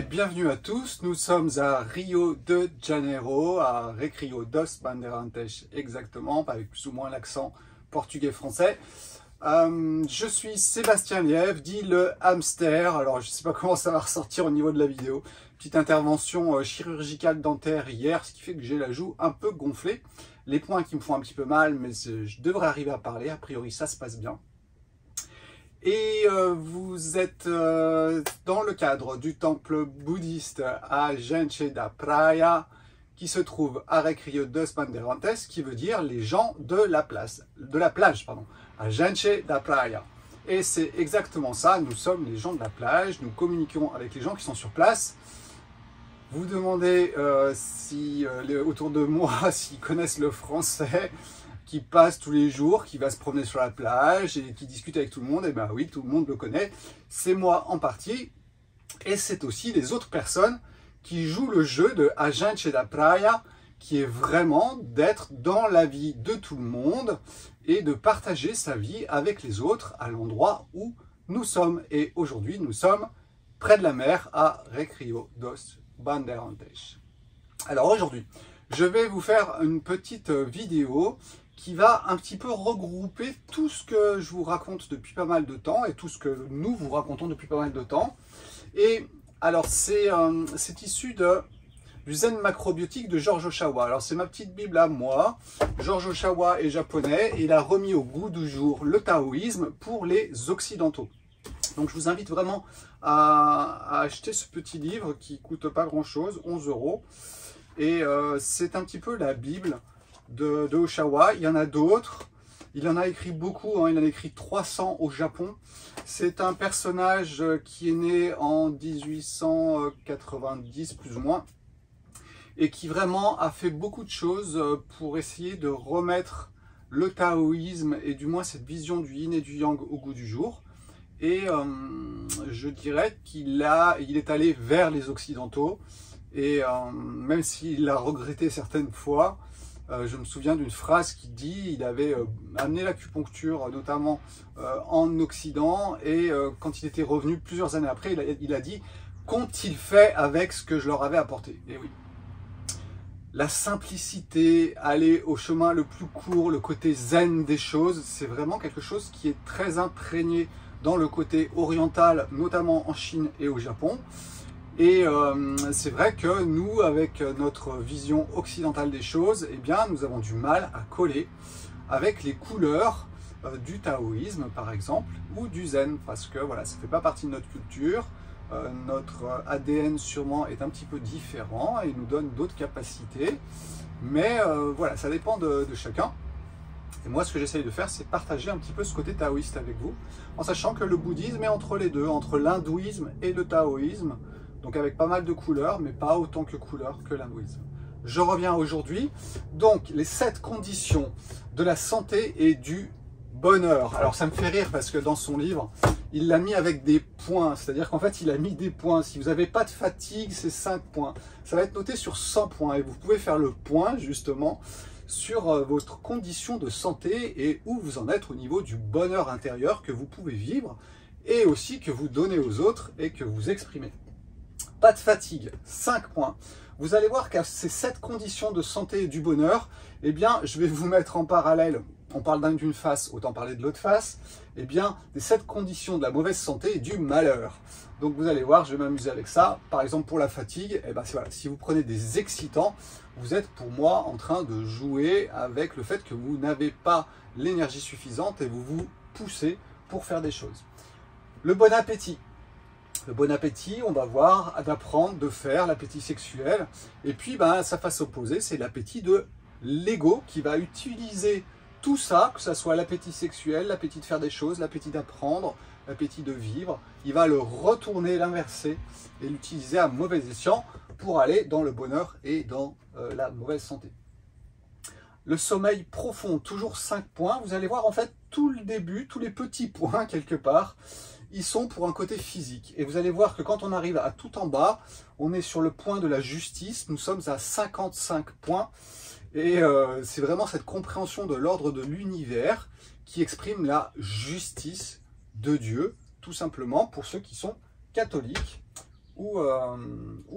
bienvenue à tous. Nous sommes à Rio de Janeiro, à Recreio dos Bandeirantes exactement, avec plus ou moins l'accent portugais-français. Je suis Sébastien Lièvre, dit le hamster. Alors je ne sais pas comment ça va ressortir au niveau de la vidéo. Petite intervention chirurgicale dentaire hier, ce qui fait que j'ai la joue un peu gonflée. Les points qui me font un petit peu mal, mais je devrais arriver à parler. A priori, ça se passe bien. Et vous êtes dans le cadre du temple bouddhiste à Gente da Praia, qui se trouve à Recreio dos Bandeirantes, qui veut dire les gens de la plage, à Gente da Praia. Et c'est exactement ça, nous sommes les gens de la plage, nous communiquons avec les gens qui sont sur place. Vous demandez autour de moi s'ils connaissent le français, qui passe tous les jours, qui va se promener sur la plage et qui discute avec tout le monde. Et ben oui, tout le monde le connaît. C'est moi en partie. Et c'est aussi les autres personnes qui jouent le jeu de A Gente da Praia, qui est vraiment d'être dans la vie de tout le monde et de partager sa vie avec les autres à l'endroit où nous sommes. Et aujourd'hui, nous sommes près de la mer à Recreio dos Bandeirantes. Alors aujourd'hui, je vais vous faire une petite vidéo qui va un petit peu regrouper tout ce que je vous raconte depuis pas mal de temps et tout ce que nous vous racontons depuis pas mal de temps. Et alors c'est issu du Zen macrobiotique de George Ohsawa. Alors c'est ma petite bible à moi. George Ohsawa est japonais et il a remis au goût du jour le taoïsme pour les occidentaux. Donc je vous invite vraiment à acheter ce petit livre qui coûte pas grand chose, 11 €. Et c'est un petit peu la bible de Ohsawa. Il y en a d'autres. Il en a écrit beaucoup, hein. Il en a écrit 300 au Japon. C'est un personnage qui est né en 1890 plus ou moins et qui vraiment a fait beaucoup de choses pour essayer de remettre le taoïsme et du moins cette vision du yin et du yang au goût du jour. Et je dirais qu'il est allé vers les occidentaux. Et même s'il a regretté certaines fois, je me souviens d'une phrase qui dit il avait amené l'acupuncture notamment en Occident et quand il était revenu plusieurs années après, il a dit « qu'ont-ils fait avec ce que je leur avais apporté ?» Et oui, la simplicité, aller au chemin le plus court, le côté zen des choses, c'est vraiment quelque chose qui est très imprégné dans le côté oriental, notamment en Chine et au Japon. Et c'est vrai que nous, avec notre vision occidentale des choses, eh bien, nous avons du mal à coller avec les couleurs du taoïsme, par exemple, ou du zen, parce que voilà, ça ne fait pas partie de notre culture. Notre ADN sûrement est un petit peu différent et nous donne d'autres capacités. Mais voilà, ça dépend de chacun. Et moi, ce que j'essaye de faire, c'est partager un petit peu ce côté taoïste avec vous, en sachant que le bouddhisme est entre les deux, entre l'hindouisme et le taoïsme. Donc avec pas mal de couleurs, mais pas autant que couleurs que l'hindouisme. Je reviens aujourd'hui. Donc les 7 conditions de la santé et du bonheur. Alors ça me fait rire parce que dans son livre, il l'a mis avec des points. C'est-à-dire qu'en fait, il a mis des points. Si vous n'avez pas de fatigue, c'est 5 points. Ça va être noté sur 100 points. Et vous pouvez faire le point justement sur votre condition de santé et où vous en êtes au niveau du bonheur intérieur que vous pouvez vivre et aussi que vous donnez aux autres et que vous exprimez. Pas de fatigue, 5 points. Vous allez voir qu'à ces 7 conditions de santé et du bonheur, eh bien, je vais vous mettre en parallèle, on parle d'une face, autant parler de l'autre face, eh bien, des 7 conditions de la mauvaise santé et du malheur. Donc vous allez voir, je vais m'amuser avec ça. Par exemple, pour la fatigue, eh ben, voilà, si vous prenez des excitants, vous êtes pour moi en train de jouer avec le fait que vous n'avez pas l'énergie suffisante et vous vous poussez pour faire des choses. Le bon appétit. Le bon appétit, on va voir, d'apprendre, de faire l'appétit sexuel. Et puis, ben, sa face opposée, c'est l'appétit de l'ego qui va utiliser tout ça, que ce soit l'appétit sexuel, l'appétit de faire des choses, l'appétit d'apprendre, l'appétit de vivre. Il va le retourner, l'inverser et l'utiliser à mauvais escient pour aller dans le bonheur et dans la mauvaise santé. Le sommeil profond, toujours 5 points. Vous allez voir en fait tout le début, tous les petits points quelque part, ils sont pour un côté physique. Et vous allez voir que quand on arrive à tout en bas, on est sur le point de la justice. Nous sommes à 55 points. Et c'est vraiment cette compréhension de l'ordre de l'univers qui exprime la justice de Dieu, tout simplement pour ceux qui sont catholiques ou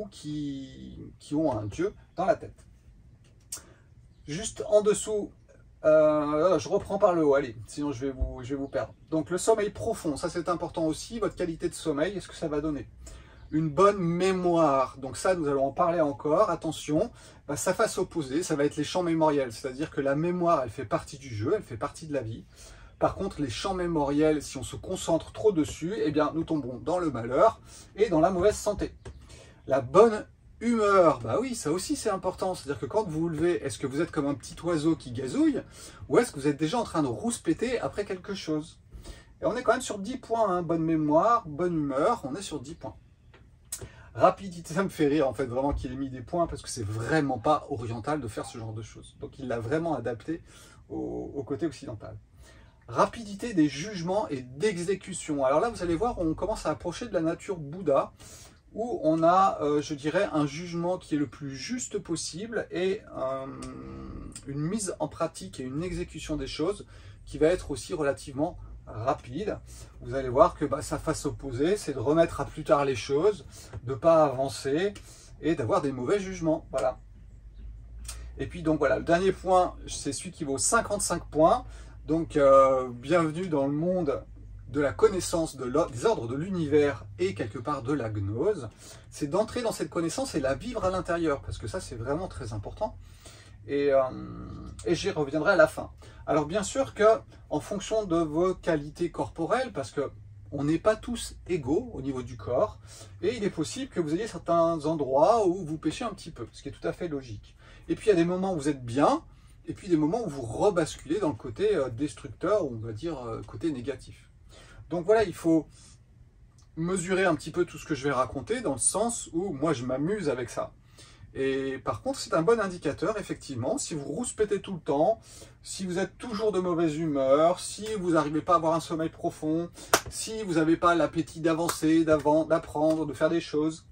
qui ont un dieu dans la tête. Juste en dessous, je reprends par le haut, allez, sinon je vais vous perdre. Donc le sommeil profond, ça c'est important aussi, votre qualité de sommeil, est-ce que ça va donner? Une bonne mémoire, donc ça nous allons en parler encore, attention, sa face opposée, ça va être les champs mémoriels, c'est-à-dire que la mémoire, elle fait partie du jeu, elle fait partie de la vie. Par contre, les champs mémoriels, si on se concentre trop dessus, eh bien nous tombons dans le malheur et dans la mauvaise santé. La bonne humeur, bah oui, ça aussi c'est important, c'est-à-dire que quand vous vous levez, est-ce que vous êtes comme un petit oiseau qui gazouille, ou est-ce que vous êtes déjà en train de rouspéter après quelque chose? Et on est quand même sur 10 points, hein. Bonne mémoire, bonne humeur, on est sur 10 points. Rapidité, ça me fait rire en fait vraiment qu'il ait mis des points parce que c'est vraiment pas oriental de faire ce genre de choses. Donc il l'a vraiment adapté au côté occidental. Rapidité des jugements et d'exécution. Alors là vous allez voir, on commence à approcher de la nature Bouddha où on a, je dirais, un jugement qui est le plus juste possible et une mise en pratique et une exécution des choses qui va être aussi relativement rapide. Vous allez voir que sa face opposée, c'est de remettre à plus tard les choses, de ne pas avancer et d'avoir des mauvais jugements. Voilà. Et puis donc voilà, le dernier point, c'est celui qui vaut 55 points. Donc bienvenue dans le monde de la connaissance des ordres de l'univers et quelque part de la gnose. C'est d'entrer dans cette connaissance et la vivre à l'intérieur, parce que ça c'est vraiment très important. Et j'y reviendrai à la fin. Alors bien sûr que en fonction de vos qualités corporelles, parce que on n'est pas tous égaux au niveau du corps, et il est possible que vous ayez certains endroits où vous pêchez un petit peu, ce qui est tout à fait logique. Et puis il y a des moments où vous êtes bien, et puis des moments où vous rebasculez dans le côté destructeur, ou on va dire côté négatif. Donc voilà, il faut mesurer un petit peu tout ce que je vais raconter, dans le sens où moi je m'amuse avec ça. Et par contre, c'est un bon indicateur, effectivement, si vous rouspétez tout le temps, si vous êtes toujours de mauvaise humeur, si vous n'arrivez pas à avoir un sommeil profond, si vous n'avez pas l'appétit d'avancer, d'apprendre, de faire des choses,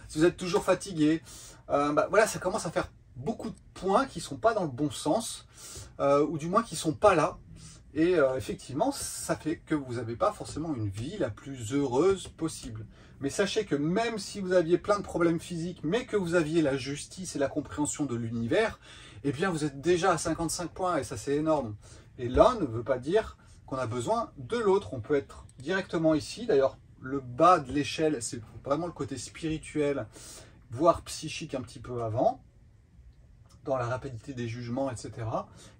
si vous êtes toujours fatigué, voilà, ça commence à faire beaucoup de points qui ne sont pas dans le bon sens, ou du moins qui ne sont pas là. Et effectivement, ça fait que vous n'avez pas forcément une vie la plus heureuse possible. Mais sachez que même si vous aviez plein de problèmes physiques, mais que vous aviez la justice et la compréhension de l'univers, eh bien vous êtes déjà à 55 points et ça c'est énorme. Et l'un ne veut pas dire qu'on a besoin de l'autre. On peut être directement ici. D'ailleurs, le bas de l'échelle, c'est vraiment le côté spirituel, voire psychique un petit peu avant, dans la rapidité des jugements, etc.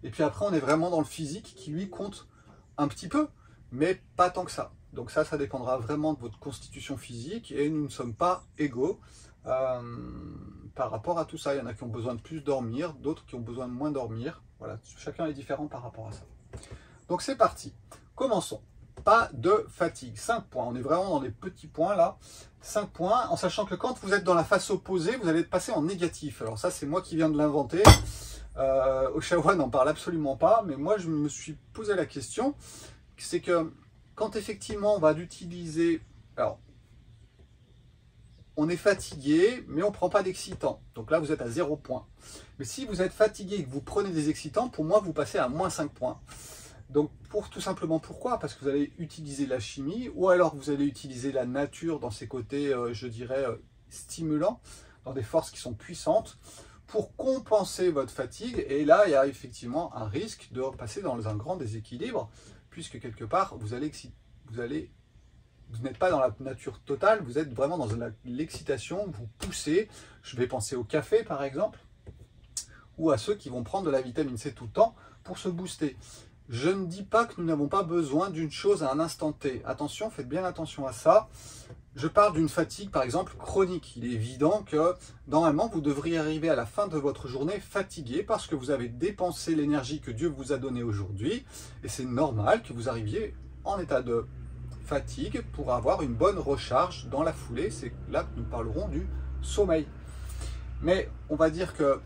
Et puis après, on est vraiment dans le physique qui lui compte un petit peu, mais pas tant que ça. Donc ça dépendra vraiment de votre constitution physique et nous ne sommes pas égaux par rapport à tout ça. Il y en a qui ont besoin de plus dormir, d'autres qui ont besoin de moins dormir. Voilà, chacun est différent par rapport à ça. Donc c'est parti. Commençons. Pas de fatigue. 5 points. On est vraiment dans les petits points là. 5 points, en sachant que quand vous êtes dans la face opposée, vous allez être passé en négatif. Alors ça, c'est moi qui viens de l'inventer. Oshawa n'en parle absolument pas, mais moi, je me suis posé la question. C'est que quand effectivement, on va l'utiliser... Alors, on est fatigué, mais on ne prend pas d'excitant. Donc là, vous êtes à 0 points. Mais si vous êtes fatigué et que vous prenez des excitants, pour moi, vous passez à moins 5 points. Donc, tout simplement pourquoi? Parce que vous allez utiliser la chimie, ou alors vous allez utiliser la nature dans ses côtés, je dirais, stimulants, dans des forces qui sont puissantes, pour compenser votre fatigue. Et là, il y a effectivement un risque de repasser dans un grand déséquilibre, puisque quelque part, vous n'êtes pas dans la nature totale, vous êtes vraiment dans l'excitation, vous poussez. Je vais penser au café, par exemple, ou à ceux qui vont prendre de la vitamine C tout le temps pour se booster. Je ne dis pas que nous n'avons pas besoin d'une chose à un instant T. Attention, faites bien attention à ça. Je parle d'une fatigue, par exemple, chronique. Il est évident que, normalement, vous devriez arriver à la fin de votre journée fatigué parce que vous avez dépensé l'énergie que Dieu vous a donnée aujourd'hui. Et c'est normal que vous arriviez en état de fatigue pour avoir une bonne recharge dans la foulée. C'est là que nous parlerons du sommeil. Mais on va dire que,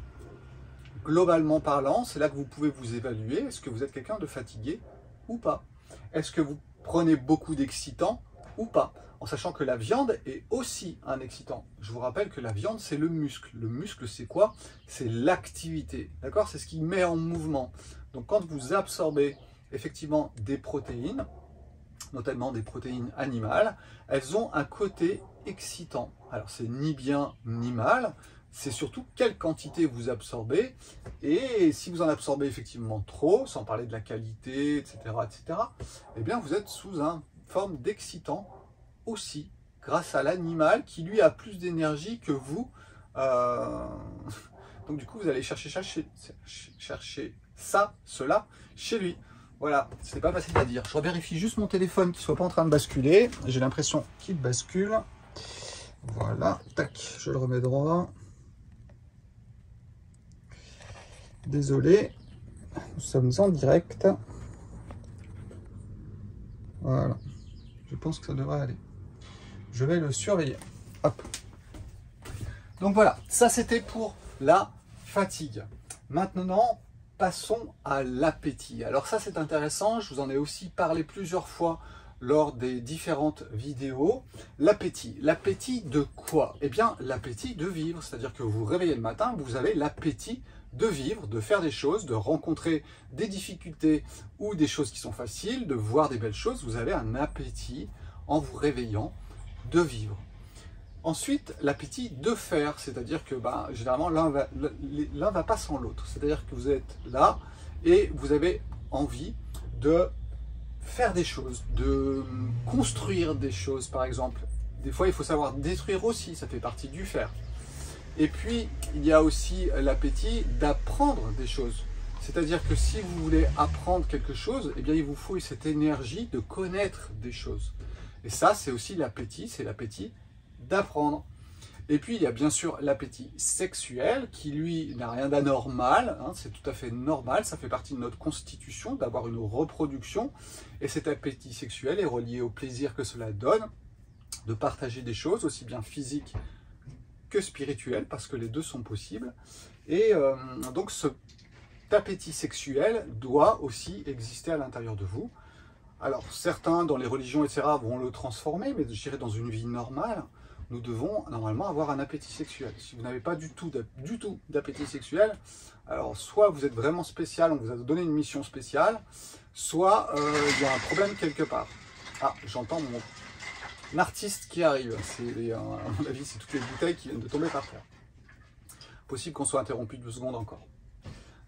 globalement parlant, c'est là que vous pouvez vous évaluer. Est-ce que vous êtes quelqu'un de fatigué ou pas? Est-ce que vous prenez beaucoup d'excitants ou pas? En sachant que la viande est aussi un excitant. Je vous rappelle que la viande, c'est le muscle. Le muscle, c'est quoi? C'est l'activité. D'accord? C'est ce qui met en mouvement. Donc, quand vous absorbez effectivement des protéines, notamment des protéines animales, elles ont un côté excitant. Alors c'est ni bien ni mal, c'est surtout quelle quantité vous absorbez, et si vous en absorbez effectivement trop, sans parler de la qualité, etc., eh bien vous êtes sous une forme d'excitant aussi, grâce à l'animal qui lui a plus d'énergie que vous. Donc du coup vous allez chercher cela chez lui. Voilà, c'est pas facile à dire. Je revérifie juste mon téléphone qui soit pas en train de basculer. J'ai l'impression qu'il bascule. Voilà, tac, je le remets droit. Désolé, nous sommes en direct. Voilà, je pense que ça devrait aller. Je vais le surveiller. Hop. Donc voilà, ça c'était pour la fatigue. Maintenant, passons à l'appétit. Alors ça c'est intéressant, je vous en ai aussi parlé plusieurs fois lors des différentes vidéos. L'appétit. L'appétit de quoi? Eh bien l'appétit de vivre, c'est-à-dire que vous vous réveillez le matin, vous avez l'appétit de vivre, de faire des choses, de rencontrer des difficultés ou des choses qui sont faciles, de voir des belles choses. Vous avez un appétit en vous réveillant de vivre. Ensuite, l'appétit de faire, c'est-à-dire que généralement l'un va pas sans l'autre. C'est-à-dire que vous êtes là et vous avez envie de faire des choses, de construire des choses par exemple. Des fois, il faut savoir détruire aussi, ça fait partie du faire. Et puis, il y a aussi l'appétit d'apprendre des choses. C'est-à-dire que si vous voulez apprendre quelque chose, eh bien, il vous faut cette énergie de connaître des choses. Et ça, c'est aussi l'appétit, c'est l'appétit d'apprendre. Et puis, il y a bien sûr l'appétit sexuel qui, lui, n'a rien d'anormal. Hein, c'est tout à fait normal, ça fait partie de notre constitution d'avoir une reproduction. Et cet appétit sexuel est relié au plaisir que cela donne de partager des choses, aussi bien physiques que spirituelles, parce que les deux sont possibles. Et donc, cet appétit sexuel doit aussi exister à l'intérieur de vous. Alors, certains, dans les religions, etc., vont le transformer, mais je dirais dans une vie normale, nous devons normalement avoir un appétit sexuel. Si vous n'avez pas du tout d'appétit sexuel, alors soit vous êtes vraiment spécial, on vous a donné une mission spéciale, soit il y a un problème quelque part. Ah, j'entends mon artiste qui arrive. À mon avis, c'est toutes les bouteilles qui viennent de tomber par terre. Possible qu'on soit interrompu 2 secondes encore.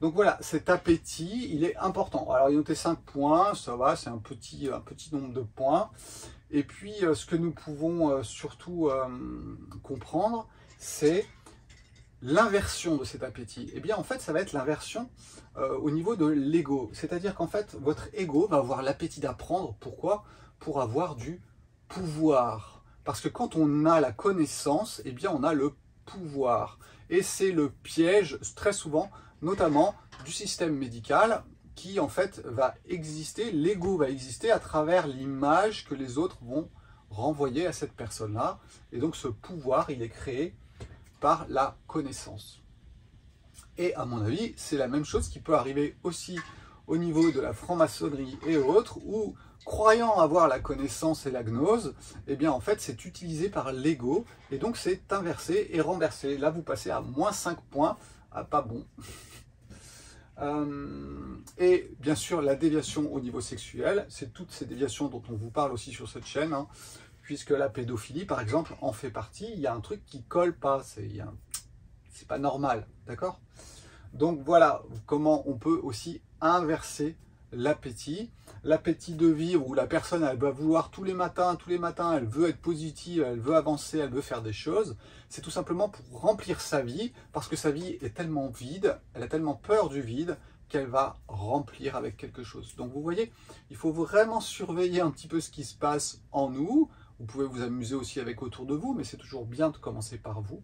Donc voilà, cet appétit, il est important. Alors, il y a noté 5 points, ça va, c'est un petit nombre de points. Et puis, ce que nous pouvons surtout comprendre, c'est l'inversion de cet appétit. Eh bien, en fait, ça va être l'inversion au niveau de l'ego. C'est-à-dire qu'en fait, votre ego va avoir l'appétit d'apprendre. Pourquoi? Pour avoir du pouvoir. Parce que quand on a la connaissance, eh bien, on a le pouvoir. Et c'est le piège, très souvent, notamment du système médical, qui en fait va exister, l'ego va exister à travers l'image que les autres vont renvoyer à cette personne-là. Et donc ce pouvoir, il est créé par la connaissance. Et à mon avis, c'est la même chose qui peut arriver aussi au niveau de la franc-maçonnerie et autres, où croyant avoir la connaissance et la gnose, eh bien en fait c'est utilisé par l'ego, et donc c'est inversé et renversé. Là vous passez à moins 5 points, à pas bon. Et bien sûr la déviation au niveau sexuel, c'est toutes ces déviations dont on vous parle aussi sur cette chaîne, hein, puisque la pédophilie par exemple en fait partie. Il y a un truc qui colle pas, c'est pas normal, d'accord? Donc voilà comment on peut aussi inverser l'appétit de vivre, où la personne elle va vouloir tous les matins, elle veut être positive, elle veut avancer, elle veut faire des choses. C'est tout simplement pour remplir sa vie, parce que sa vie est tellement vide, elle a tellement peur du vide, qu'elle va remplir avec quelque chose. Donc vous voyez, il faut vraiment surveiller un petit peu ce qui se passe en nous. Vous pouvez vous amuser aussi avec autour de vous, mais c'est toujours bien de commencer par vous,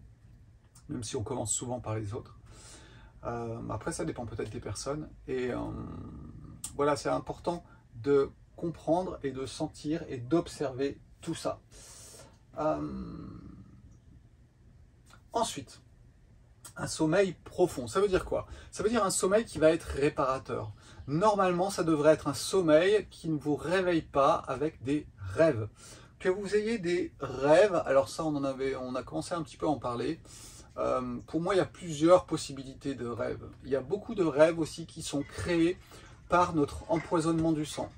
même si on commence souvent par les autres. Après, ça dépend peut-être des personnes. Et voilà, c'est important de comprendre et de sentir et d'observer tout ça. Ensuite, un sommeil profond. Ça veut dire quoi? Ça veut dire un sommeil qui va être réparateur. Normalement, ça devrait être un sommeil qui ne vous réveille pas avec des rêves. Que vous ayez des rêves, alors ça, on a commencé un petit peu à en parler. Pour moi, il y a plusieurs possibilités de rêves. Il y a beaucoup de rêves aussi qui sont créés par notre empoisonnement du sang.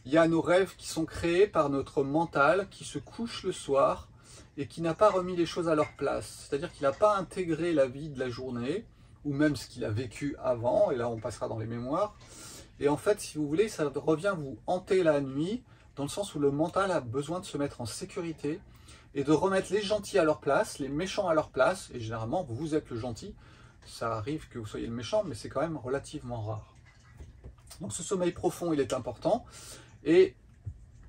Il y a nos rêves qui sont créés par notre mental qui se couche le soir et qui n'a pas remis les choses à leur place. C'est-à-dire qu'il n'a pas intégré la vie de la journée, ou même ce qu'il a vécu avant, et là on passera dans les mémoires. Et en fait, si vous voulez, ça revient vous hanter la nuit, dans le sens où le mental a besoin de se mettre en sécurité et de remettre les gentils à leur place, les méchants à leur place, et généralement vous êtes le gentil, ça arrive que vous soyez le méchant, mais c'est quand même relativement rare. Donc ce sommeil profond, il est important, et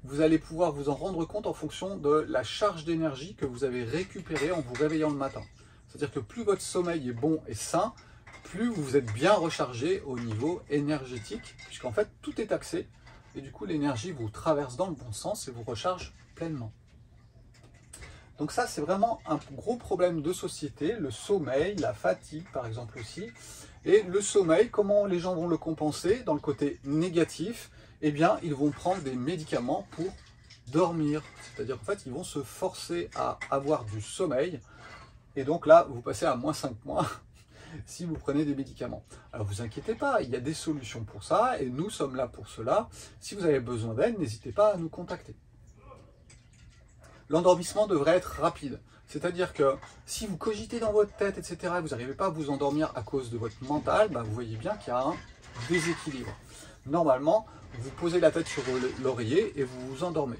vous allez pouvoir vous en rendre compte en fonction de la charge d'énergie que vous avez récupérée en vous réveillant le matin. C'est-à-dire que plus votre sommeil est bon et sain, plus vous êtes bien rechargé au niveau énergétique, puisqu'en fait tout est axé, et du coup l'énergie vous traverse dans le bon sens et vous recharge pleinement. Donc ça, c'est vraiment un gros problème de société, le sommeil, la fatigue par exemple aussi. Et le sommeil, comment les gens vont le compenser dans le côté négatif? Eh bien, ils vont prendre des médicaments pour dormir. C'est-à-dire qu'en fait, ils vont se forcer à avoir du sommeil. Et donc là, vous passez à moins 5 mois si vous prenez des médicaments. Alors vous inquiétez pas, il y a des solutions pour ça et nous sommes là pour cela. Si vous avez besoin d'aide, n'hésitez pas à nous contacter. L'endormissement devrait être rapide. C'est-à-dire que si vous cogitez dans votre tête, etc., et vous n'arrivez pas à vous endormir à cause de votre mental, ben vous voyez bien qu'il y a un déséquilibre. Normalement, vous posez la tête sur l'oreiller et vous vous endormez.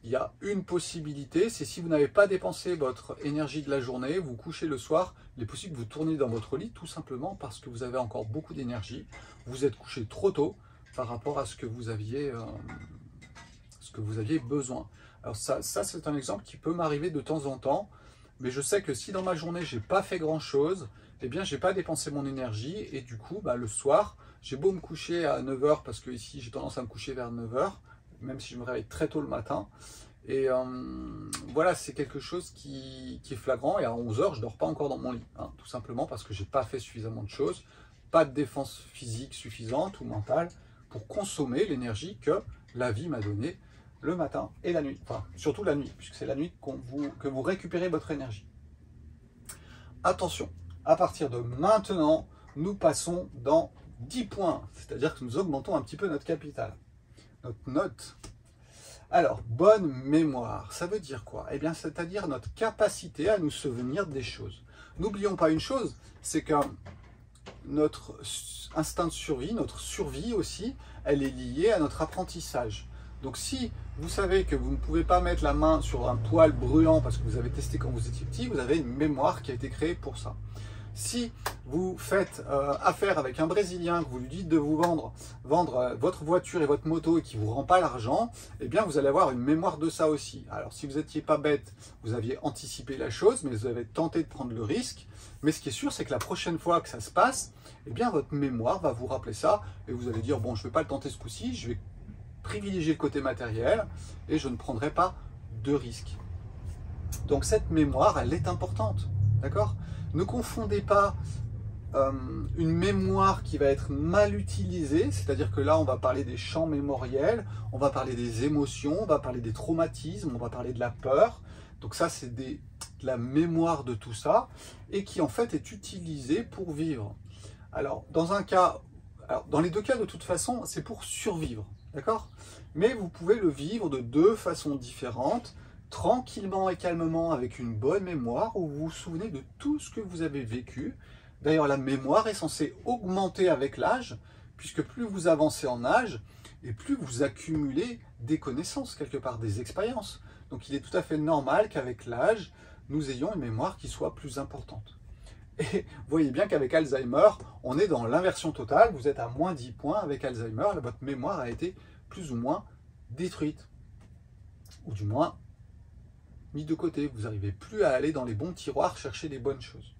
Il y a une possibilité, c'est si vous n'avez pas dépensé votre énergie de la journée, vous couchez le soir, il est possible que vous tourniez dans votre lit tout simplement parce que vous avez encore beaucoup d'énergie. Vous êtes couché trop tôt par rapport à ce que vous aviez besoin. Alors ça c'est un exemple qui peut m'arriver de temps en temps, mais je sais que si dans ma journée j'ai pas fait grand chose, eh bien j'ai pas dépensé mon énergie et du coup le soir, j'ai beau me coucher à 9 h parce que ici j'ai tendance à me coucher vers 9 h, même si je me réveille très tôt le matin. Et voilà, c'est quelque chose qui est flagrant. Et à 11 h, je ne dors pas encore dans mon lit. Hein, tout simplement parce que je n'ai pas fait suffisamment de choses. Pas de défense physique suffisante ou mentale pour consommer l'énergie que la vie m'a donnée le matin et la nuit. Enfin, surtout la nuit, puisque c'est la nuit que vous récupérez votre énergie. Attention, à partir de maintenant, nous passons dans 10 points. C'est-à-dire que nous augmentons un petit peu notre capital. Notre note. Alors, bonne mémoire, ça veut dire quoi? Eh bien, c'est-à-dire notre capacité à nous souvenir des choses. N'oublions pas une chose, c'est que notre instinct de survie, notre survie aussi, elle est liée à notre apprentissage. Donc si vous savez que vous ne pouvez pas mettre la main sur un poêle brûlant parce que vous avez testé quand vous étiez petit, vous avez une mémoire qui a été créée pour ça. Si vous faites affaire avec un Brésilien, que vous lui dites de vous vendre votre voiture et votre moto et qui ne vous rend pas l'argent, eh bien vous allez avoir une mémoire de ça aussi. Alors si vous n'étiez pas bête, vous aviez anticipé la chose, mais vous avez tenté de prendre le risque. Mais ce qui est sûr, c'est que la prochaine fois que ça se passe, eh bien votre mémoire va vous rappeler ça et vous allez dire, bon, je ne vais pas le tenter ce coup-ci, je vais privilégier le côté matériel et je ne prendrai pas de risque. Donc cette mémoire, elle est importante, d'accord? Ne confondez pas une mémoire qui va être mal utilisée, c'est-à-dire que là on va parler des champs mémoriels, on va parler des émotions, on va parler des traumatismes, on va parler de la peur. Donc ça c'est de la mémoire de tout ça et qui en fait est utilisée pour vivre. Alors dans les deux cas de toute façon c'est pour survivre, d'accord? Mais vous pouvez le vivre de deux façons différentes, tranquillement et calmement avec une bonne mémoire où vous vous souvenez de tout ce que vous avez vécu. D'ailleurs, la mémoire est censée augmenter avec l'âge, puisque plus vous avancez en âge, et plus vous accumulez des connaissances, quelque part, des expériences. Donc il est tout à fait normal qu'avec l'âge, nous ayons une mémoire qui soit plus importante. Et vous voyez bien qu'avec Alzheimer, on est dans l'inversion totale, vous êtes à moins 10 points avec Alzheimer, votre mémoire a été plus ou moins détruite, ou du moins mis de côté, vous n'arrivez plus à aller dans les bons tiroirs chercher les bonnes choses.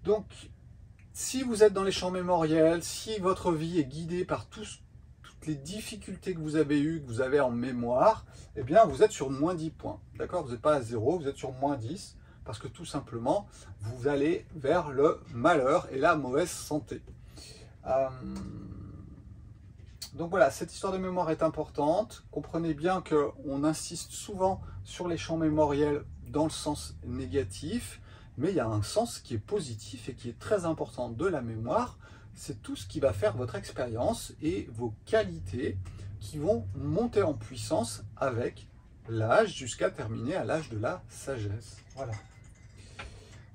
Donc, si vous êtes dans les champs mémoriels, si votre vie est guidée par toutes les difficultés que vous avez eues, que vous avez en mémoire, eh bien, vous êtes sur moins 10 points. D'accord? Vous n'êtes pas à 0, vous êtes sur moins 10, parce que tout simplement, vous allez vers le malheur et la mauvaise santé. Donc voilà, cette histoire de mémoire est importante. Comprenez bien qu'on insiste souvent sur les champs mémoriels dans le sens négatif, mais il y a un sens qui est positif et qui est très important de la mémoire, c'est tout ce qui va faire votre expérience et vos qualités qui vont monter en puissance avec l'âge jusqu'à terminer à l'âge de la sagesse. Voilà.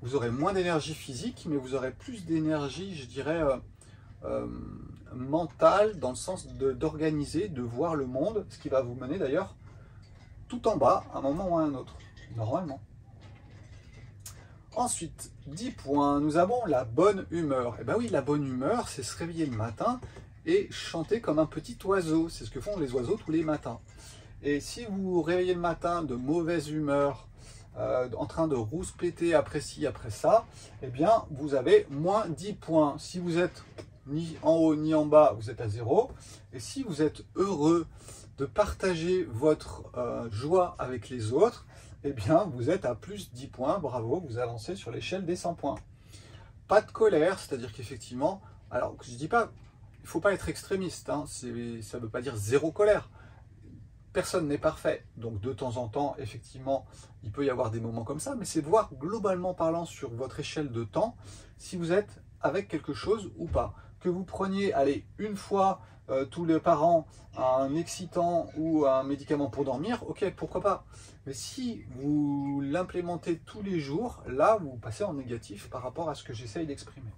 Vous aurez moins d'énergie physique, mais vous aurez plus d'énergie, je dirais, mentale, dans le sens d'organiser, de voir le monde, ce qui va vous mener d'ailleurs tout en bas, à un moment ou à un autre, normalement. Ensuite, 10 points, nous avons la bonne humeur. Et bien oui, la bonne humeur, c'est se réveiller le matin et chanter comme un petit oiseau. C'est ce que font les oiseaux tous les matins. Et si vous vous réveillez le matin de mauvaise humeur, en train de rouspéter après ci, après ça, eh bien, vous avez moins 10 points. Si vous êtes ni en haut ni en bas, vous êtes à 0. Et si vous êtes heureux de partager votre joie avec les autres, eh bien, vous êtes à plus 10 points. Bravo, vous avancez sur l'échelle des 100 points. Pas de colère, c'est-à-dire qu'effectivement, alors je ne dis pas, il ne faut pas être extrémiste, hein, ça ne veut pas dire zéro colère. Personne n'est parfait, donc de temps en temps, effectivement, il peut y avoir des moments comme ça, mais c'est voir globalement parlant sur votre échelle de temps, si vous êtes avec quelque chose ou pas. Que vous preniez, allez, une fois tous les par an, un excitant ou un médicament pour dormir, ok, pourquoi pas. Mais si vous l'implémentez tous les jours, là, vous passez en négatif par rapport à ce que j'essaye d'exprimer.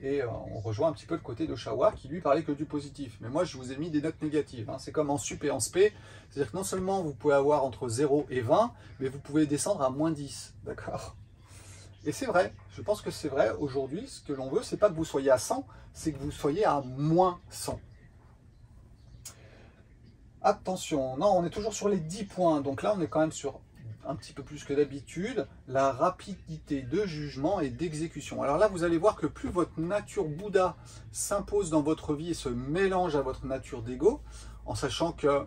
Et on rejoint un petit peu le côté de Shawa qui lui parlait que du positif. Mais moi, je vous ai mis des notes négatives. Hein. C'est comme en sup et en spé. C'est-à-dire que non seulement vous pouvez avoir entre 0 et 20, mais vous pouvez descendre à moins 10. D'accord ? Et c'est vrai. Je pense que c'est vrai. Aujourd'hui, ce que l'on veut, c'est pas que vous soyez à 100, c'est que vous soyez à moins 100. Attention, non, on est toujours sur les 10 points. Donc là, on est quand même sur un petit peu plus que d'habitude, la rapidité de jugement et d'exécution. Alors là, vous allez voir que plus votre nature Bouddha s'impose dans votre vie et se mélange à votre nature d'ego, en sachant que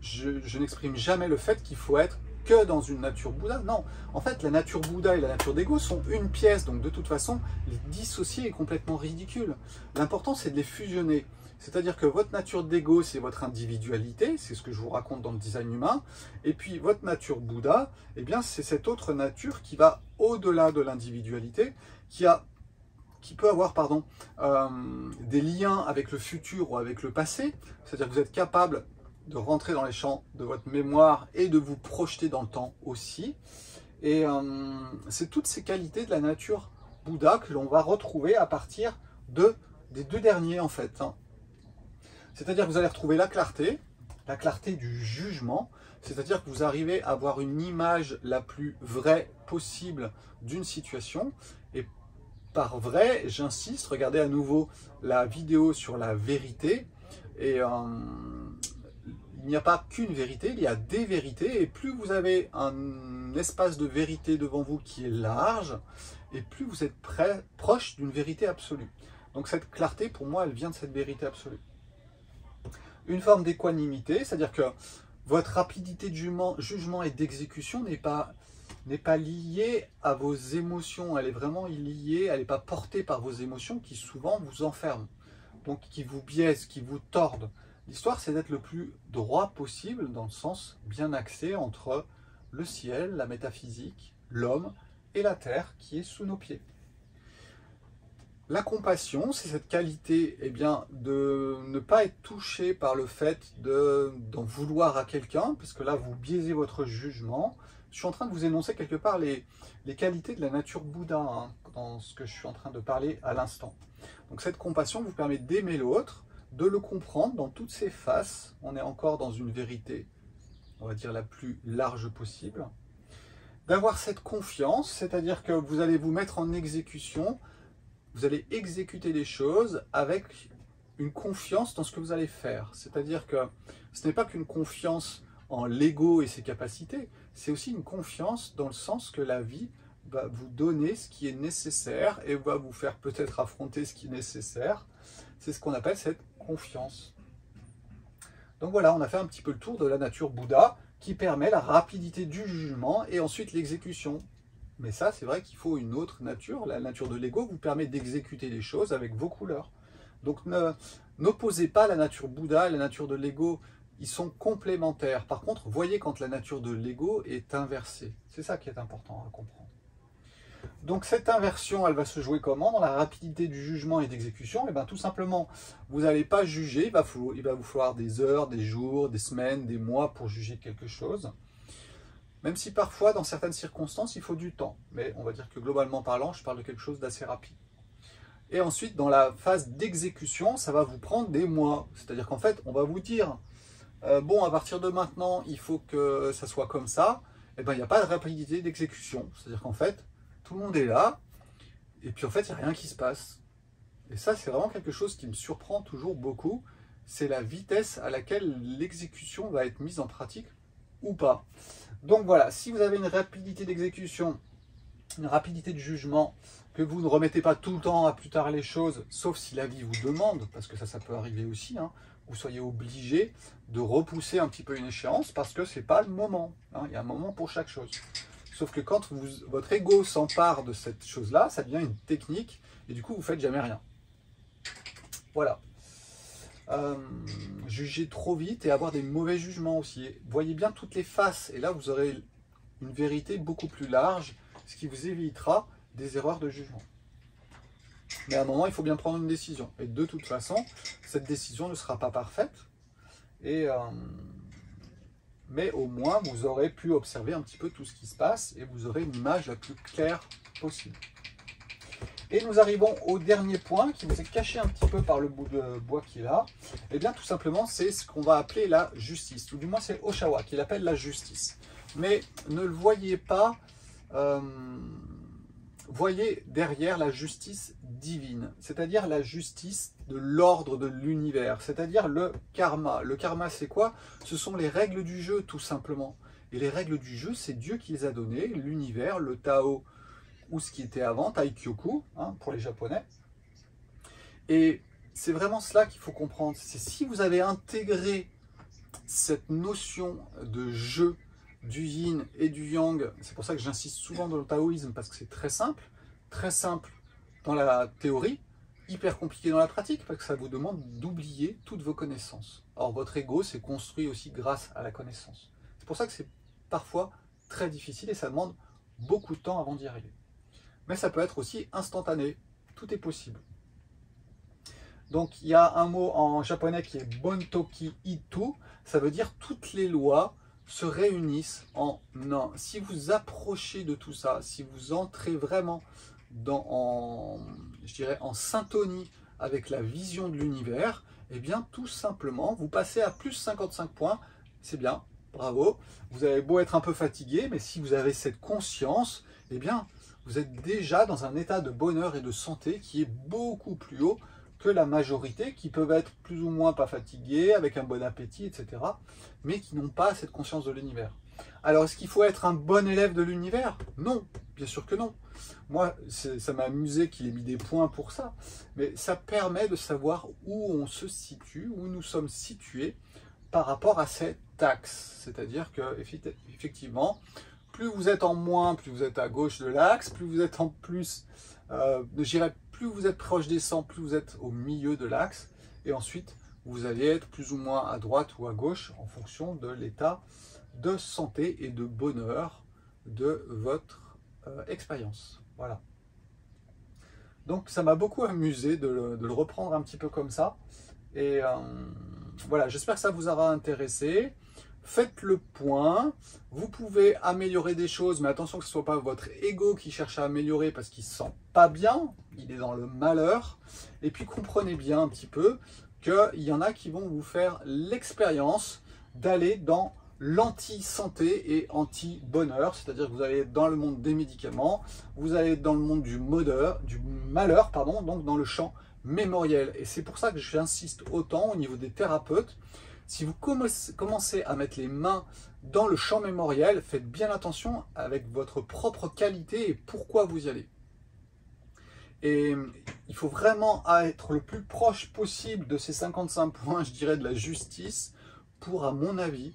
je n'exprime jamais le fait qu'il faut être que dans une nature Bouddha. Non, en fait, la nature Bouddha et la nature d'ego sont une pièce, donc de toute façon, les dissocier est complètement ridicule. L'important, c'est de les fusionner. C'est-à-dire que votre nature d'ego, c'est votre individualité, c'est ce que je vous raconte dans le design humain, et puis votre nature Bouddha, eh bien, c'est cette autre nature qui va au-delà de l'individualité, qui peut avoir des liens avec le futur ou avec le passé, c'est-à-dire que vous êtes capable de rentrer dans les champs de votre mémoire et de vous projeter dans le temps aussi. Et c'est toutes ces qualités de la nature Bouddha que l'on va retrouver à partir des deux derniers en fait. C'est-à-dire que vous allez retrouver la clarté du jugement, c'est-à-dire que vous arrivez à avoir une image la plus vraie possible d'une situation. Et par vrai, j'insiste, regardez à nouveau la vidéo sur la vérité. Et il n'y a pas qu'une vérité, il y a des vérités. Et plus vous avez un espace de vérité devant vous qui est large, et plus vous êtes proche d'une vérité absolue. Donc cette clarté, pour moi, elle vient de cette vérité absolue. Une forme d'équanimité, c'est-à-dire que votre rapidité de jugement et d'exécution n'est pas liée à vos émotions, elle est vraiment liée, elle n'est pas portée par vos émotions qui souvent vous enferment, donc qui vous biaisent, qui vous tordent. L'histoire, c'est d'être le plus droit possible, dans le sens bien axé entre le ciel, la métaphysique, l'homme et la terre qui est sous nos pieds. La compassion, c'est cette qualité de ne pas être touché par le fait d'en vouloir à quelqu'un, parce que là, vous biaisez votre jugement. Je suis en train de vous énoncer quelque part les qualités de la nature Bouddha, hein, dans ce que je suis en train de parler à l'instant. Donc cette compassion vous permet d'aimer l'autre, de le comprendre dans toutes ses faces. On est encore dans une vérité, on va dire, la plus large possible. D'avoir cette confiance, c'est-à-dire que vous allez vous mettre en exécution. Vous allez exécuter les choses avec une confiance dans ce que vous allez faire. C'est-à-dire que ce n'est pas qu'une confiance en l'ego et ses capacités, c'est aussi une confiance dans le sens que la vie va vous donner ce qui est nécessaire et va vous faire peut-être affronter ce qui est nécessaire. C'est ce qu'on appelle cette confiance. Donc voilà, on a fait un petit peu le tour de la nature Bouddha qui permet la rapidité du jugement et ensuite l'exécution. Mais ça, c'est vrai qu'il faut une autre nature. La nature de l'ego vous permet d'exécuter les choses avec vos couleurs. Donc n'opposez pas la nature Bouddha et la nature de l'ego. Ils sont complémentaires. Par contre, voyez quand la nature de l'ego est inversée. C'est ça qui est important à comprendre. Donc cette inversion, elle va se jouer comment? Dans la rapidité du jugement et d'exécution. Et bien tout simplement, vous n'allez pas juger, il va vous falloir des heures, des jours, des semaines, des mois pour juger quelque chose. Même si parfois, dans certaines circonstances, il faut du temps. Mais on va dire que globalement parlant, je parle de quelque chose d'assez rapide. Et ensuite, dans la phase d'exécution, ça va vous prendre des mois. C'est-à-dire qu'en fait, on va vous dire, bon, à partir de maintenant, il faut que ça soit comme ça. Et bien, il n'y a pas de rapidité d'exécution. C'est-à-dire qu'en fait, tout le monde est là, et puis en fait, il n'y a rien qui se passe. Et ça, c'est vraiment quelque chose qui me surprend toujours beaucoup. C'est la vitesse à laquelle l'exécution va être mise en pratique ou pas. Donc voilà, si vous avez une rapidité d'exécution, une rapidité de jugement, que vous ne remettez pas tout le temps à plus tard les choses, sauf si la vie vous demande, parce que ça peut arriver aussi, hein, vous soyez obligé de repousser un petit peu une échéance parce que ce n'est pas le moment. Hein, il y a un moment pour chaque chose. Sauf que quand votre ego s'empare de cette chose-là, ça devient une technique et du coup, vous ne faites jamais rien. Voilà. Juger trop vite et avoir des mauvais jugements aussi. Voyez bien toutes les faces et là, vous aurez une vérité beaucoup plus large, ce qui vous évitera des erreurs de jugement. Mais à un moment, il faut bien prendre une décision. Et de toute façon, cette décision ne sera pas parfaite. Mais au moins, vous aurez pu observer un petit peu tout ce qui se passe et vous aurez une image la plus claire possible. Et nous arrivons au dernier point qui vous est caché un petit peu par le bout de bois qui est là. Et bien tout simplement, c'est ce qu'on va appeler la justice. Ou du moins, c'est Oshawa qui l'appelle la justice. Mais ne le voyez pas, voyez derrière la justice divine, c'est-à-dire la justice de l'ordre de l'univers, c'est-à-dire le karma. Le karma, c'est quoi? Ce sont les règles du jeu, tout simplement. Et les règles du jeu, c'est Dieu qui les a données, l'univers, le Tao, ou ce qui était avant, Taikyoku, hein, pour les Japonais. Et c'est vraiment cela qu'il faut comprendre. C'est si vous avez intégré cette notion de jeu, du yin et du yang, c'est pour ça que j'insiste souvent dans le taoïsme, parce que c'est très simple dans la théorie, hyper compliqué dans la pratique, parce que ça vous demande d'oublier toutes vos connaissances. Or, votre ego s'est construit aussi grâce à la connaissance. C'est pour ça que c'est parfois très difficile et ça demande beaucoup de temps avant d'y arriver. Mais ça peut être aussi instantané, tout est possible. Donc il y a un mot en japonais qui est Bontoki Itu, ça veut dire toutes les lois se réunissent en un. Si vous approchez de tout ça, si vous entrez vraiment en syntonie avec la vision de l'univers, eh bien tout simplement, vous passez à plus 55 points, c'est bien, bravo. Vous avez beau être un peu fatigué, mais si vous avez cette conscience, eh bien vous êtes déjà dans un état de bonheur et de santé qui est beaucoup plus haut que la majorité, qui peuvent être plus ou moins pas fatigués, avec un bon appétit, etc., mais qui n'ont pas cette conscience de l'univers. Alors, est-ce qu'il faut être un bon élève de l'univers? Non, bien sûr que non. Moi, ça m'a amusé qu'il ait mis des points pour ça, mais ça permet de savoir où on se situe, où nous sommes situés par rapport à cet axe. C'est-à-dire que, effectivement, plus vous êtes en moins, plus vous êtes à gauche de l'axe, plus vous êtes en plus, plus vous êtes proche des 100, plus vous êtes au milieu de l'axe. Et ensuite, vous allez être plus ou moins à droite ou à gauche en fonction de l'état de santé et de bonheur de votre expérience. Voilà. Donc, ça m'a beaucoup amusé de le reprendre un petit peu comme ça. Et voilà, j'espère que ça vous aura intéressé. Faites le point, vous pouvez améliorer des choses, mais attention que ce ne soit pas votre ego qui cherche à améliorer parce qu'il ne se sent pas bien, il est dans le malheur. Et puis comprenez bien un petit peu qu'il y en a qui vont vous faire l'expérience d'aller dans l'anti-santé et anti-bonheur, c'est-à-dire que vous allez être dans le monde des médicaments, vous allez être dans le monde du malheur, donc dans le champ mémoriel. Et c'est pour ça que j'insiste autant au niveau des thérapeutes. Si vous commencez à mettre les mains dans le champ mémoriel, faites bien attention avec votre propre qualité et pourquoi vous y allez. Et il faut vraiment être le plus proche possible de ces 55 points, je dirais, de la justice, pour, à mon avis,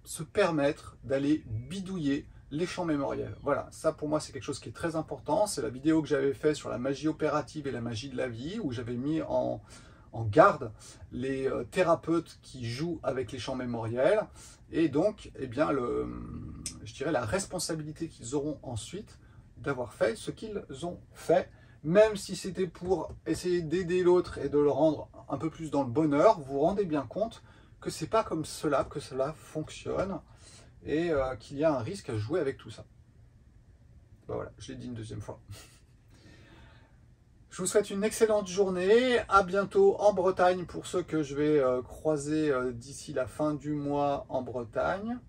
se permettre d'aller bidouiller les champs mémoriels. Voilà, ça pour moi c'est quelque chose qui est très important. C'est la vidéo que j'avais faite sur la magie opérative et la magie de la vie, où j'avais mis en garde les thérapeutes qui jouent avec les champs mémoriels et donc eh bien je dirais la responsabilité qu'ils auront ensuite d'avoir fait ce qu'ils ont fait, même si c'était pour essayer d'aider l'autre et de le rendre un peu plus dans le bonheur. Vous vous rendez bien compte que c'est pas comme cela que cela fonctionne et qu'il y a un risque à jouer avec tout ça. Ben voilà, je l'ai dit une deuxième fois. Je vous souhaite une excellente journée, à bientôt en Bretagne pour ceux que je vais croiser d'ici la fin du mois en Bretagne.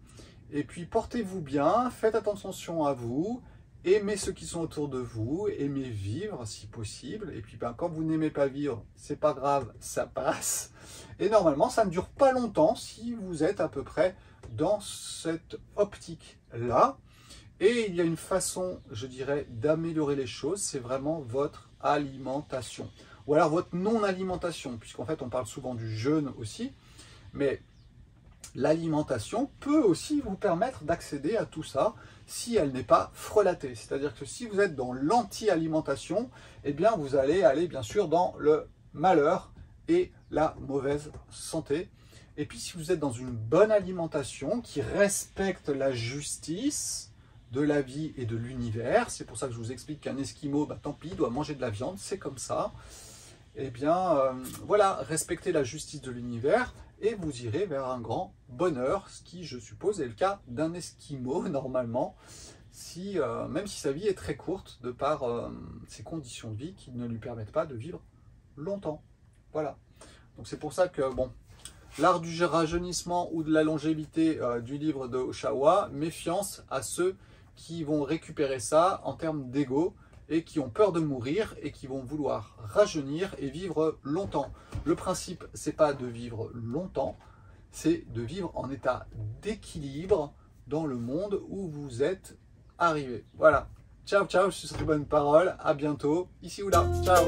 Et puis portez-vous bien, faites attention à vous, aimez ceux qui sont autour de vous, aimez vivre si possible. Et puis quand vous n'aimez pas vivre, c'est pas grave, ça passe. Et normalement, ça ne dure pas longtemps si vous êtes à peu près dans cette optique-là. Et il y a une façon, je dirais, d'améliorer les choses, c'est vraiment votre alimentation. Ou alors votre non-alimentation, puisqu'en fait on parle souvent du jeûne aussi, mais l'alimentation peut aussi vous permettre d'accéder à tout ça si elle n'est pas frelatée. C'est-à-dire que si vous êtes dans l'anti-alimentation, eh bien vous allez aller bien sûr dans le malheur et la mauvaise santé. Et puis si vous êtes dans une bonne alimentation qui respecte la justice de la vie et de l'univers, c'est pour ça que je vous explique qu'un Esquimau, tant pis, doit manger de la viande, c'est comme ça. Eh bien, voilà, respectez la justice de l'univers et vous irez vers un grand bonheur, ce qui, je suppose, est le cas d'un Esquimau, normalement, même si sa vie est très courte, de par ses conditions de vie qui ne lui permettent pas de vivre longtemps. Voilà. Donc c'est pour ça que, bon, l'art du rajeunissement ou de la longévité du livre de Oshawa, méfiance à ceux qui vont récupérer ça en termes d'ego et qui ont peur de mourir et qui vont vouloir rajeunir et vivre longtemps. Le principe, c'est pas de vivre longtemps, c'est de vivre en état d'équilibre dans le monde où vous êtes arrivé. Voilà. Ciao, ciao, je suis sur les bonnes paroles. À bientôt, ici ou là. Ciao.